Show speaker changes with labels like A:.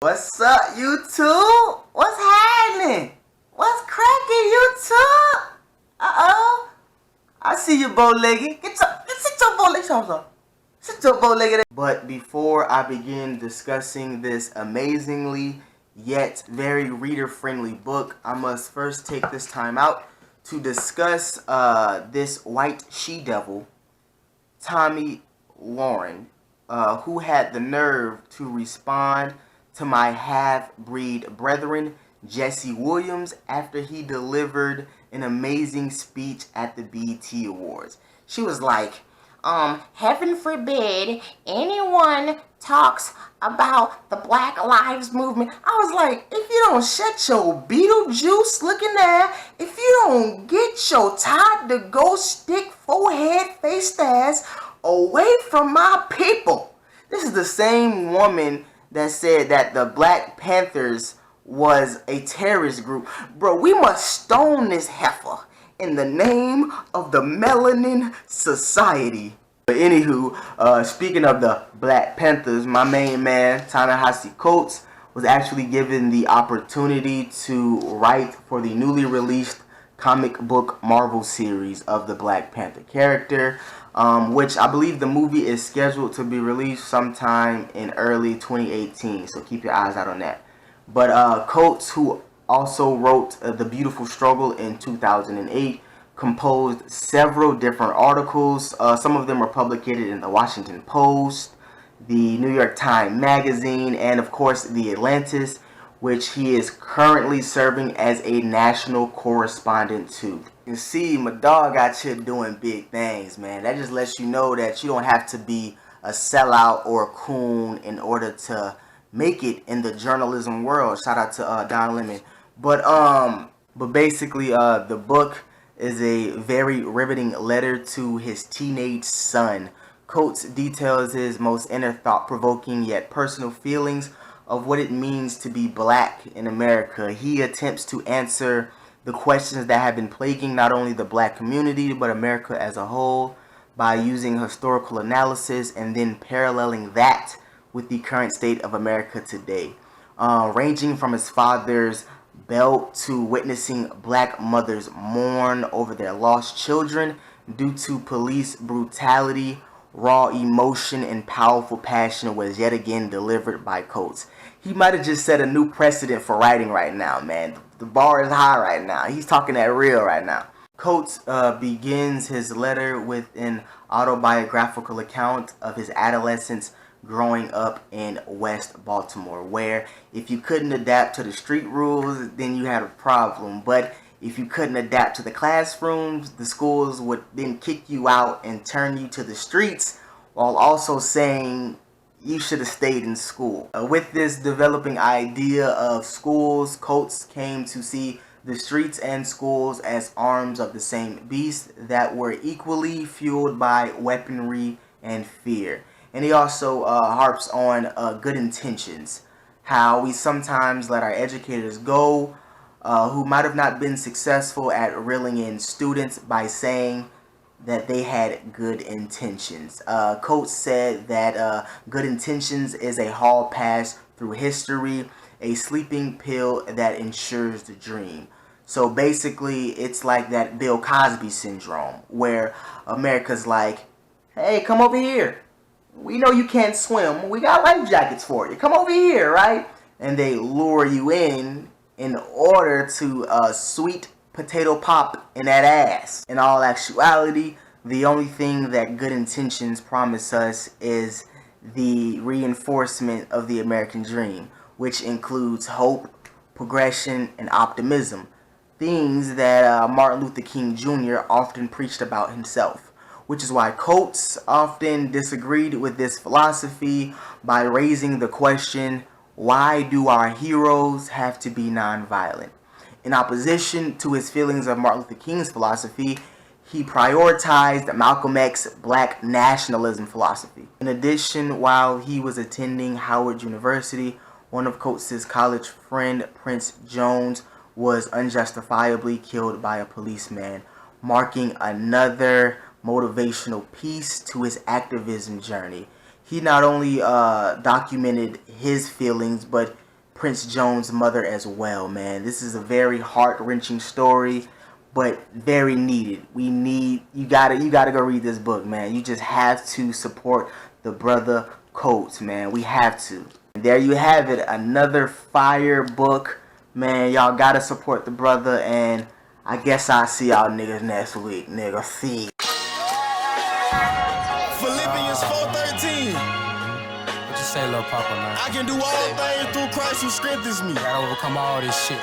A: What's up, YouTube? What's happening? What's cracking, YouTube? Uh-oh. I see you, bow-legged. Sit your bow-legged. Sit your bow-legged. But before I begin discussing this amazingly yet very reader-friendly book, I must first take this time out to discuss this white she-devil, Tomi Lahren, who had the nerve to respond to my half-breed brethren, Jesse Williams, after he delivered an amazing speech at the BET Awards. She was like, heaven forbid anyone talks about the Black Lives Movement. I was like, if you don't shut your Beetlejuice looking ass, if you don't get your Todd the Ghost stick forehead faced ass away from my people. This is the same woman that said that the Black Panthers was a terrorist group. Bro, we must stone this heifer in the name of the Melanin Society. But anywho, speaking of the Black Panthers, my main man, Ta-Nehisi Coates, was actually given the opportunity to write for the newly released comic book Marvel series of the Black Panther character, which I believe the movie is scheduled to be released sometime in early 2018, so keep your eyes out on that. But Coates, who also wrote The Beautiful Struggle in 2008, composed several different articles. Some of them were published in the Washington Post, the New York Times Magazine, and of course the Atlantis, which he is currently serving as a national correspondent to. You see, my dog out here doing big things, man. That just lets you know that you don't have to be a sellout or a coon in order to make it in the journalism world. Shout out to Don Lemon. But basically, the book is a very riveting letter to his teenage son. Coates details his most inner thought-provoking yet personal feelings of what it means to be black in America. He attempts to answer the questions that have been plaguing not only the black community but America as a whole by using historical analysis and then paralleling that with the current state of America today. Ranging from his father's belt to witnessing black mothers mourn over their lost children due to police brutality, raw emotion and powerful passion was yet again delivered by Coates. He might have just set a new precedent for writing right now, man. The bar is high right now. He's talking that real right now. Coates begins his letter with an autobiographical account of his adolescence growing up in West Baltimore, where if you couldn't adapt to the street rules, then you had a problem. But if you couldn't adapt to the classrooms, the schools would then kick you out and turn you to the streets, while also saying you should have stayed in school. With this developing idea of schools, Coates came to see the streets and schools as arms of the same beast that were equally fueled by weaponry and fear. And he also harps on good intentions, how we sometimes let our educators go, who might have not been successful at reeling in students by saying that they had good intentions. Coates said that good intentions is a hall pass through history, a sleeping pill that ensures the dream. So basically, it's like that Bill Cosby syndrome, where America's like, hey, come over here. We know you can't swim. We got life jackets for you. Come over here, right? And they lure you in order to sweet potato pop in that ass. In all actuality, the only thing that good intentions promise us is the reinforcement of the American dream, which includes hope, progression, and optimism. Things that Martin Luther King Jr. often preached about himself, which is why Coates often disagreed with this philosophy by raising the question, why do our heroes have to be nonviolent? In opposition to his feelings of Martin Luther King's philosophy, he prioritized Malcolm X's black nationalism philosophy. In addition, while he was attending Howard University, one of Coates' college friend, Prince Jones, was unjustifiably killed by a policeman, marking another motivational piece to his activism journey. He not only documented his feelings, but Prince Jones' mother as well, man. This is a very heart-wrenching story, but very needed. You gotta go read this book, man. You just have to support the brother Coates, man. We have to. And there you have it, another fire book, man. Y'all gotta support the brother, and I guess I'll see y'all niggas next week, nigga. See.
B: Philippians 4:13.
C: What you say, little papa, man?
B: I can do all things through Christ who strengthens me.
C: Gotta overcome all this shit.